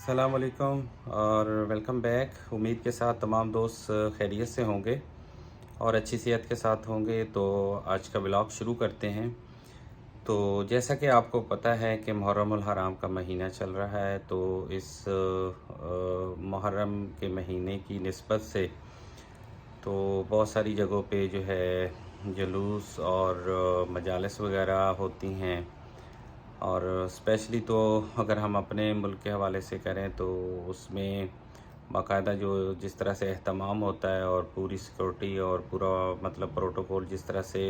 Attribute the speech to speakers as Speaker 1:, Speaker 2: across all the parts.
Speaker 1: अस्सलाम वालेकुम और वेलकम बैक। उम्मीद के साथ तमाम दोस्त खैरियत से होंगे और अच्छी सेहत के साथ होंगे। तो आज का व्लॉग शुरू करते हैं। तो जैसा कि आपको पता है कि मुहर्रमुल हराम का महीना चल रहा है, तो इस मुहर्रम के महीने की निस्बत से तो बहुत सारी जगहों पे जो है जुलूस और मजालिस वगैरह होती हैं। और स्पेशली तो अगर हम अपने मुल्क के हवाले से करें तो उसमें बाकायदा जो जिस तरह से एहतमाम होता है और पूरी सिक्योरिटी और पूरा मतलब प्रोटोकॉल जिस तरह से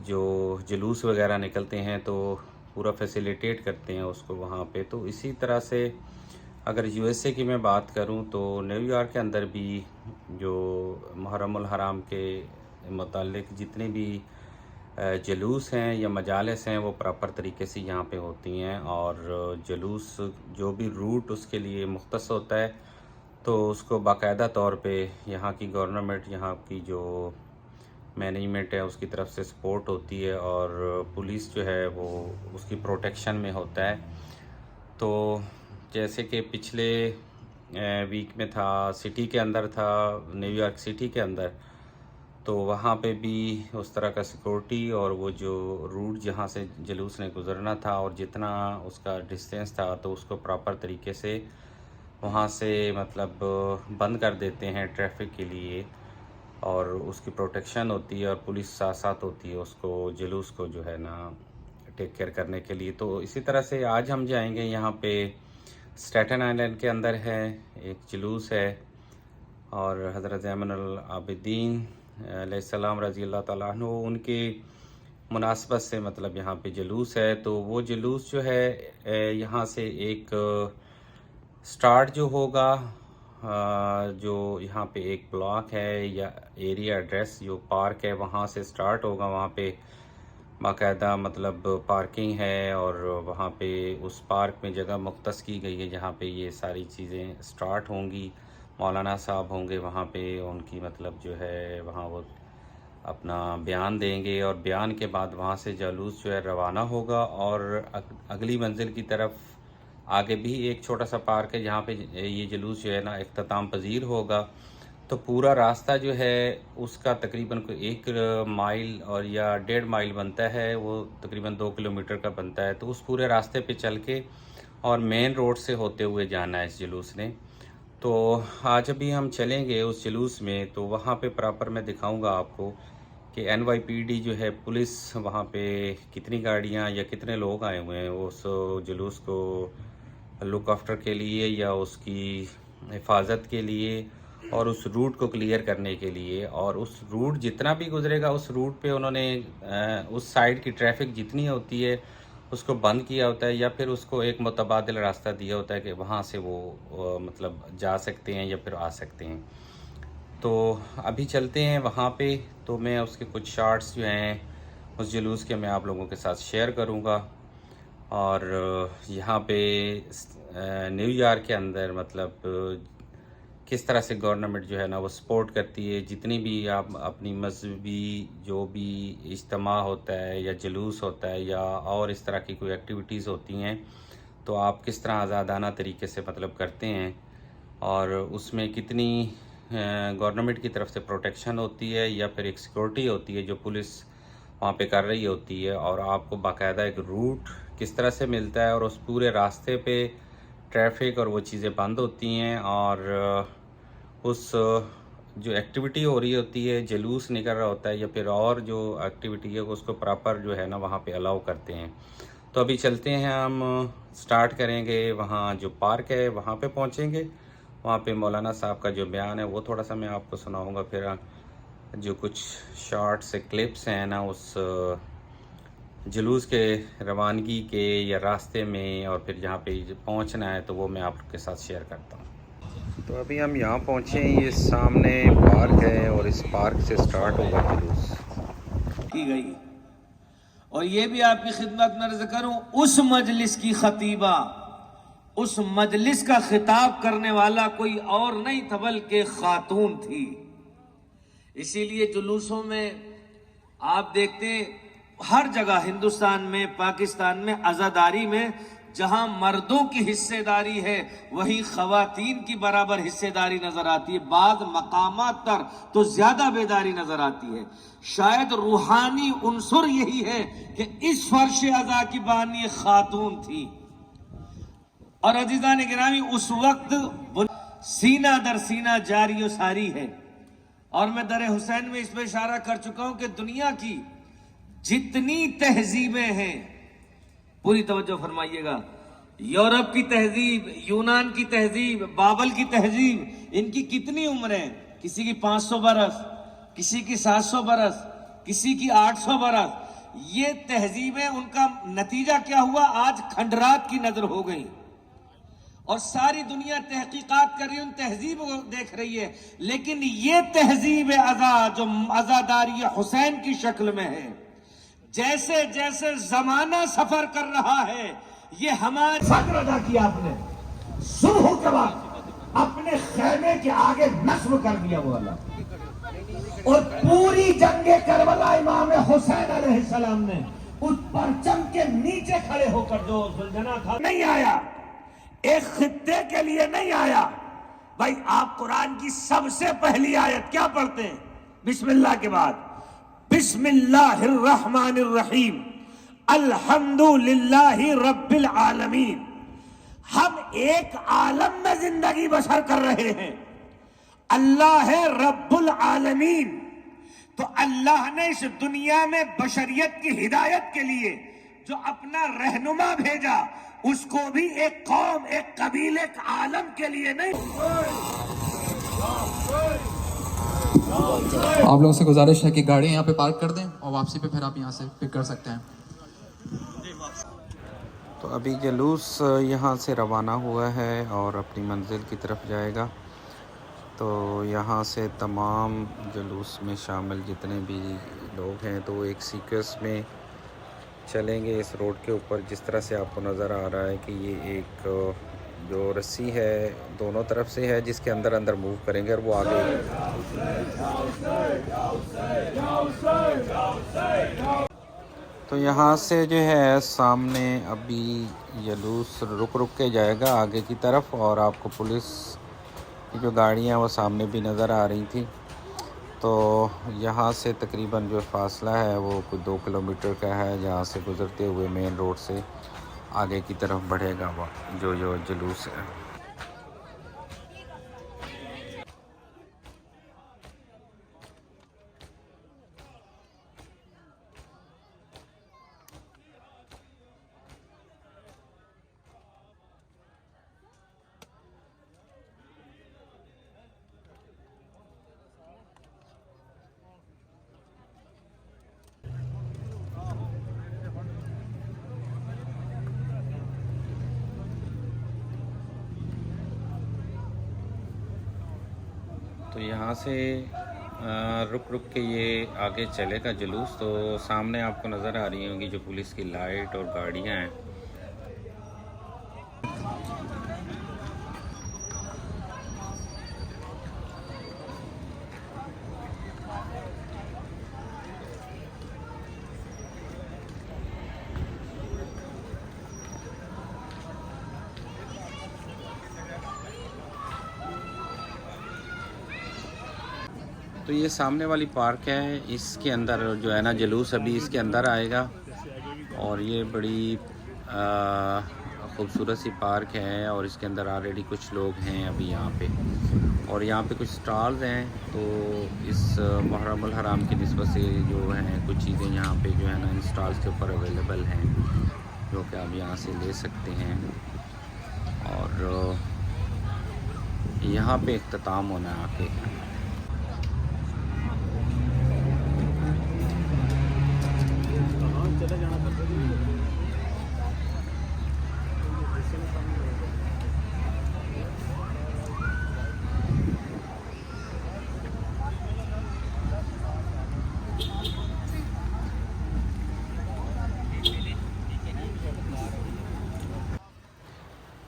Speaker 1: जो जुलूस वगैरह निकलते हैं तो पूरा फैसिलिटेट करते हैं उसको वहाँ पे। तो इसी तरह से अगर यूएसए की मैं बात करूँ तो न्यूयॉर्क के अंदर भी जो मुहर्रमुल हराम के मुतालिक जितने भी जुलूस हैं या मजालिस हैं वो प्रॉपर तरीके से यहाँ पे होती हैं। और जुलूस जो भी रूट उसके लिए मुख्तस होता है तो उसको बाकायदा तौर पे यहाँ की गवर्नमेंट, यहाँ की जो मैनेजमेंट है उसकी तरफ से सपोर्ट होती है और पुलिस जो है वो उसकी प्रोटेक्शन में होता है। तो जैसे कि पिछले वीक में था, सिटी के अंदर था, न्यूयॉर्क सिटी के अंदर, तो वहाँ पे भी उस तरह का सिक्योरिटी और वो जो रूट जहाँ से जुलूस ने गुज़रना था और जितना उसका डिस्टेंस था तो उसको प्रॉपर तरीके से वहाँ से मतलब बंद कर देते हैं ट्रैफिक के लिए। और उसकी प्रोटेक्शन होती है और पुलिस साथ साथ होती है उसको जुलूस को जो है ना टेक केयर करने के लिए। तो इसी तरह से आज हम जाएंगे यहाँ पे स्टेटन आइलैंड के अंदर है एक जुलूस है और हज़रत ज़ैनुल आबिदीन अलैहिस्सलाम रज़ी अल्लाह ताला अन्हु उनके मुनासबत से मतलब यहाँ पे जुलूस है। तो वो जुलूस जो है यहाँ से एक स्टार्ट जो होगा, जो यहाँ पे एक ब्लॉक है या एरिया एड्रेस जो पार्क है वहाँ से स्टार्ट होगा। वहाँ पे बाकायदा मतलब पार्किंग है और वहाँ पे उस पार्क में जगह मुख्तस की गई है जहाँ पे ये सारी चीज़ें स्टार्ट होंगी। मौलाना साहब होंगे वहाँ पे, उनकी मतलब जो है वहाँ वो अपना बयान देंगे और बयान के बाद वहाँ से जुलूस जो है रवाना होगा। और अगली मंजिल की तरफ आगे भी एक छोटा सा पार्क है जहाँ पे ये जुलूस जो है ना इख्तिताम पजीर होगा। तो पूरा रास्ता जो है उसका तकरीबन कोई 1 माइल और या 1.5 माइल बनता है, वो तकरीबन 2 किलोमीटर का बनता है। तो उस पूरे रास्ते पे चल के और मेन रोड से होते हुए जाना है इस जुलूस ने। तो आज अभी हम चलेंगे उस जुलूस में, तो वहाँ पे प्रॉपर मैं दिखाऊंगा आपको कि एनवाईपीडी जो है पुलिस वहाँ पे कितनी गाड़ियाँ या कितने लोग आए हुए हैं उस जुलूस को लुक आफ्टर के लिए या उसकी हिफाजत के लिए और उस रूट को क्लियर करने के लिए। और उस रूट जितना भी गुजरेगा उस रूट पे उन्होंने उस साइड की ट्रैफिक जितनी होती है उसको बंद किया होता है या फिर उसको एक मुतबादिल रास्ता दिया होता है कि वहाँ से वो मतलब जा सकते हैं या फिर आ सकते हैं। तो अभी चलते हैं वहाँ पे। तो मैं उसके कुछ शॉट्स जो हैं उस जुलूस के मैं आप लोगों के साथ शेयर करूँगा। और यहाँ पे न्यूयॉर्क के अंदर मतलब किस तरह से गवर्नमेंट जो है ना वो सपोर्ट करती है। जितनी भी आप अपनी मजहबी जो भी इज्तिमा होता है या जुलूस होता है या और इस तरह की कोई एक्टिविटीज़ होती हैं तो आप किस तरह आज़ादाना तरीके से मतलब करते हैं और उसमें कितनी गवर्नमेंट की तरफ से प्रोटेक्शन होती है या फिर एक सिक्योरिटी होती है जो पुलिस वहाँ पे कर रही होती है। और आपको बाकायदा एक रूट किस तरह से मिलता है और उस पूरे रास्ते पे ट्रैफिक और वो चीज़ें बंद होती हैं। और उस जो एक्टिविटी हो रही होती है, जुलूस निकल रहा होता है या फिर और जो एक्टिविटी है उसको प्रॉपर जो है ना वहाँ पे अलाउ करते हैं। तो अभी चलते हैं, हम स्टार्ट करेंगे वहाँ जो पार्क है वहाँ पे पहुँचेंगे। वहाँ पे मौलाना साहब का जो बयान है वो थोड़ा सा मैं आपको सुनाऊँगा। फिर जो कुछ शॉर्ट्स क्लिप्स हैं ना उस जुलूस के रवानगी के या रास्ते में और फिर जहाँ पे पहुँचना है तो वो मैं आपके साथ शेयर करता हूँ। तो अभी हम यहाँ पहुँचे हैं, ये सामने पार्क है और इस पार्क से स्टार्ट होगा जुलूस
Speaker 2: की गई। और ये भी आपकी खिदमत में अर्ज करूं, उस मजलिस की खतीबा, उस मजलिस का खिताब करने वाला कोई और नहीं था बल्कि खातून थी। इसीलिए जुलूसों में आप देखते हैं हर जगह हिंदुस्तान में, पाकिस्तान में, आज़ादारी में जहां मर्दों की हिस्सेदारी है वहीं खवातीन की बराबर हिस्सेदारी नजर आती है, बाद मकामात पर तो ज्यादा बेदारी नजर आती है। शायद रूहानी उनसुर यही है कि इस फर्श अज़ा की बानी खातून थी। और अजीजान गिरामी, उस वक्त सीना दर सीना जारी सारी है। और मैं दर हुसैन में इस पर इशारा कर चुका हूं कि दुनिया की जितनी तहजीबें हैं, पूरी तवज्जो फरमाइएगा, यूरोप की तहजीब, यूनान की तहजीब, बाबल की तहजीब, इनकी कितनी उम्र है? किसी की 500 बरस, किसी की 700 बरस, किसी की 800 बरस। ये तहजीबें, उनका नतीजा क्या हुआ? आज खंडरात की नजर हो गई और सारी दुनिया तहकीकात कर रही है, उन तहजीब को देख रही है। लेकिन ये तहजीब अज़ा जो अज़ादारी हुसैन की शक्ल में है, जैसे जैसे जमाना सफर कर रहा है, ये हमारे
Speaker 3: फज्र अदा किया आपने, सुबह के बाद अपने खैमे के आगे नस्ब कर दिया वो अल्लाह। और पूरी जंगे करबला इमाम हुसैन अलैहिस्सलाम ने उस परचम के नीचे खड़े होकर जो सुलझना था, नहीं आया, एक खित्ते के लिए नहीं आया। भाई आप कुरान की सबसे पहली आयत क्या पढ़ते हैं? बिस्मिल्लाह के बाद बिस्मिल्लाहिर्रहमानिर्रहीम अल्हम्दुलिल्लाहि रब्बिल आलमीन। हम एक आलम में जिंदगी बसर कर रहे हैं, अल्लाह है रब्बुल आलमीन। तो अल्लाह ने इस दुनिया में बशरियत की हिदायत के लिए जो अपना रहनुमा भेजा, उसको भी एक कौम, एक कबीले, एक आलम के लिए नहीं।
Speaker 4: आप लोगों से गुजारिश है कि गाड़ी यहाँ पे पार्क कर दें और वापसी पे फिर आप यहाँ से पिक कर सकते हैं।
Speaker 1: तो अभी जुलूस यहाँ से रवाना हुआ है और अपनी मंजिल की तरफ जाएगा। तो यहाँ से तमाम जुलूस में शामिल जितने भी लोग हैं तो एक सीक्वेंस में चलेंगे इस रोड के ऊपर। जिस तरह से आपको नज़र आ रहा है कि ये एक जो रस्सी है दोनों तरफ से है, जिसके अंदर अंदर मूव करेंगे और वो आगे। तो यहाँ से जो है सामने अभी जुलूस रुक रुक के जाएगा आगे की तरफ, और आपको पुलिस की जो गाड़ियाँ वो सामने भी नज़र आ रही थी। तो यहाँ से तकरीबन जो फासला है वो कुछ 2 किलोमीटर का है, जहाँ से गुज़रते हुए मेन रोड से आगे की तरफ बढ़ेगा वो जो जुलूस है। तो यहाँ से रुक रुक के ये आगे चलेगा जुलूस। तो सामने आपको नज़र आ रही होंगी जो पुलिस की लाइट और गाड़ियाँ हैं। तो ये सामने वाली पार्क है, इसके अंदर जो है ना जुलूस अभी इसके अंदर आएगा। और ये बड़ी खूबसूरत सी पार्क है और इसके अंदर ऑलरेडी कुछ लोग हैं अभी यहाँ पे। और यहाँ पे कुछ स्टॉल्स हैं। तो इस मुहर्रमुल हराम की निस्बत से जो हैं कुछ चीज़ें यहाँ पे जो है ना इन स्टॉल्स के ऊपर अवेलेबल हैं, जो कि आप यहाँ से ले सकते हैं। और यहाँ पे इख्तिताम होना है आके।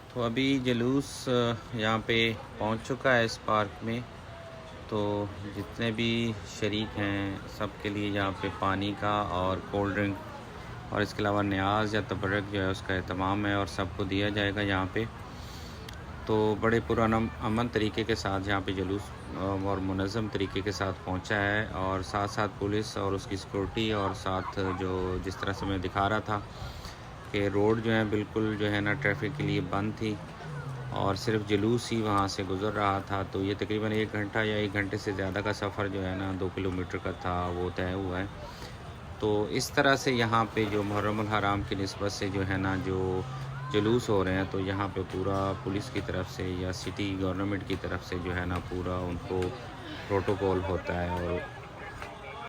Speaker 1: तो अभी जुलूस यहाँ पे पहुँच चुका है इस पार्क में। तो जितने भी शरीक हैं सब के लिए यहाँ पे पानी का और कोल्ड ड्रिंक और इसके अलावा न्याज या तबर्रक जो है उसका एहतमाम है और सबको दिया जाएगा यहाँ पे। तो बड़े पुरअमन तरीके के साथ यहाँ पे जुलूस और मुनज़्ज़म तरीके के साथ पहुँचा है, और साथ साथ पुलिस और उसकी सिक्योरिटी, और साथ जो जिस तरह से मैं दिखा रहा था कि रोड जो है बिल्कुल जो है ना ट्रैफिक के लिए बंद थी और सिर्फ जुलूस ही वहाँ से गुज़र रहा था। तो ये तकरीबन 1 घंटा या 1 घंटे से ज़्यादा का सफ़र जो है ना 2 किलोमीटर का था वो तय हुआ है। तो इस तरह से यहाँ पे जो मुहर्रमुल हराम की निस्बत से जो है ना जो जुलूस हो रहे हैं, तो यहाँ पे पूरा पुलिस की तरफ से या सिटी गवर्नमेंट की तरफ से जो है ना पूरा उनको प्रोटोकॉल होता है और